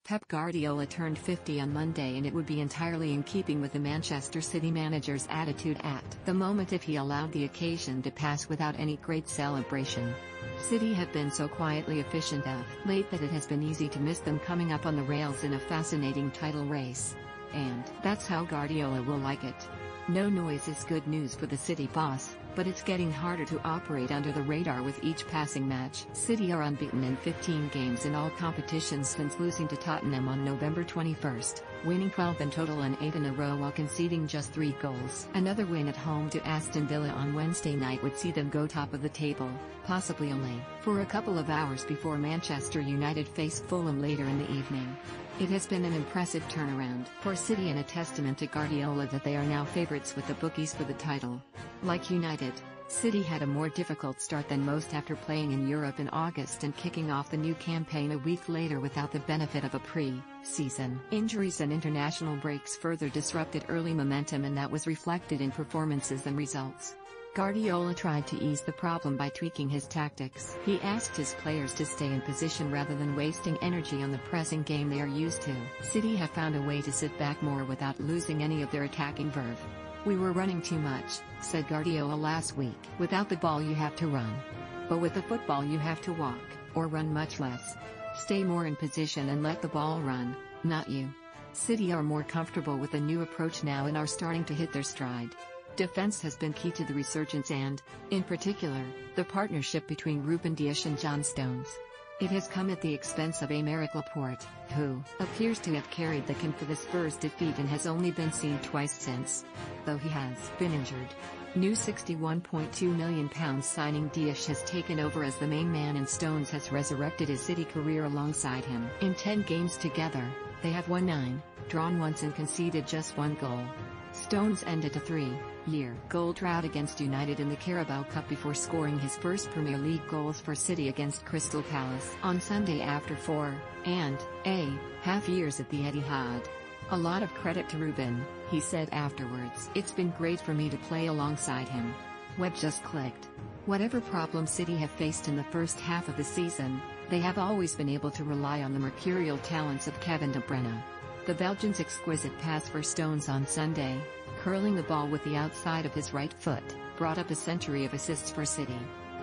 Pep Guardiola turned 50 on Monday, and it would be entirely in keeping with the Manchester City manager's attitude at the moment if he allowed the occasion to pass without any great celebration. City have been so quietly efficient of late that it has been easy to miss them coming up on the rails in a fascinating title race. And that's how Guardiola will like it. No noise is good news for the City boss, but it's getting harder to operate under the radar with each passing match. City are unbeaten in 15 games in all competitions since losing to Tottenham on November 21st, winning 12 in total and 8 in a row while conceding just 3 goals. Another win at home to Aston Villa on Wednesday night would see them go top of the table, possibly only for a couple of hours before Manchester United face Fulham later in the evening. It has been an impressive turnaround for City and a testament to Guardiola that they are now favourites with the bookies for the title. Like United, City had a more difficult start than most after playing in Europe in August and kicking off the new campaign a week later without the benefit of a pre-season. Injuries and international breaks further disrupted early momentum, and that was reflected in performances and results. Guardiola tried to ease the problem by tweaking his tactics. He asked his players to stay in position rather than wasting energy on the pressing game they are used to. City have found a way to sit back more without losing any of their attacking verve. "We were running too much," said Guardiola last week. "Without the ball you have to run. But with the football you have to walk, or run much less. Stay more in position and let the ball run, not you." City are more comfortable with the new approach now and are starting to hit their stride. Defense has been key to the resurgence and, in particular, the partnership between Ruben Dias and John Stones. It has come at the expense of Aymeric Laporte, who appears to have carried the can for the Spurs' defeat and has only been seen twice since, though he has been injured. New £61.2 million signing Dias has taken over as the main man, and Stones has resurrected his City career alongside him. In 10 games together, they have won 9, drawn once and conceded just 1 goal. Stones ended a 3-year goal drought against United in the Carabao Cup before scoring his first Premier League goals for City against Crystal Palace on Sunday after 4.5 years at the Etihad. "A lot of credit to Ruben," he said afterwards. "It's been great for me to play alongside him. Webb just clicked." Whatever problems City have faced in the first half of the season, they have always been able to rely on the mercurial talents of Kevin De Bruyne. The Belgian's exquisite pass for Stones on Sunday, curling the ball with the outside of his right foot, brought up a century of assists for City.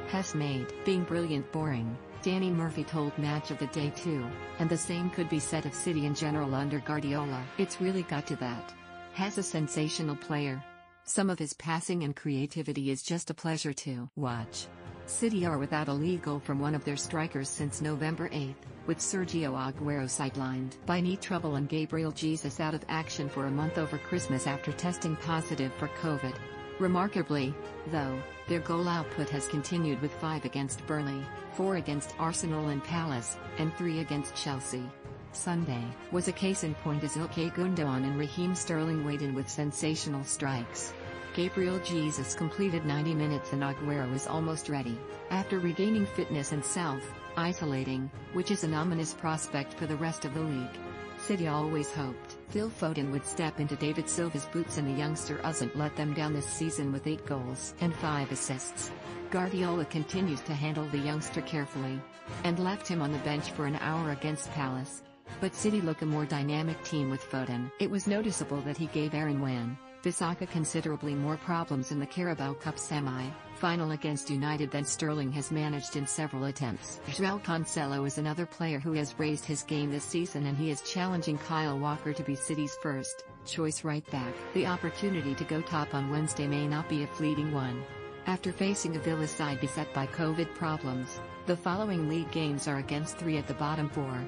"Has made being brilliant boring," Danny Murphy told Match of the Day 2, and the same could be said of City in general under Guardiola. "It's really got to that. Has a sensational player. Some of his passing and creativity is just a pleasure to watch." City are without a lead goal from one of their strikers since November 8, with Sergio Aguero sidelined by knee trouble and Gabriel Jesus out of action for a month over Christmas after testing positive for COVID. Remarkably, though, their goal output has continued with 5 against Burnley, 4 against Arsenal and Palace, and 3 against Chelsea. Sunday was a case in point as Ilkay Gundogan and Raheem Sterling weighed in with sensational strikes. Gabriel Jesus completed 90 minutes and Aguero is almost ready, after regaining fitness and self-isolating, which is an ominous prospect for the rest of the league. City always hoped Phil Foden would step into David Silva's boots, and the youngster hasn't let them down this season with 8 goals and 5 assists. Guardiola continues to handle the youngster carefully, and left him on the bench for an hour against Palace. But City look a more dynamic team with Foden. It was noticeable that he gave Aaron Wan-Bissaka considerably more problems in the Carabao Cup semi-final against United than Sterling has managed in several attempts. João Cancelo is another player who has raised his game this season, and he is challenging Kyle Walker to be City's first-choice right-back. The opportunity to go top on Wednesday may not be a fleeting one. After facing a Villa side beset by COVID problems, the following league games are against 3 at the bottom 4: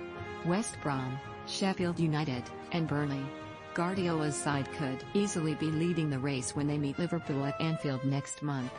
West Brom, Sheffield United, and Burnley. Guardiola's side could easily be leading the race when they meet Liverpool at Anfield next month.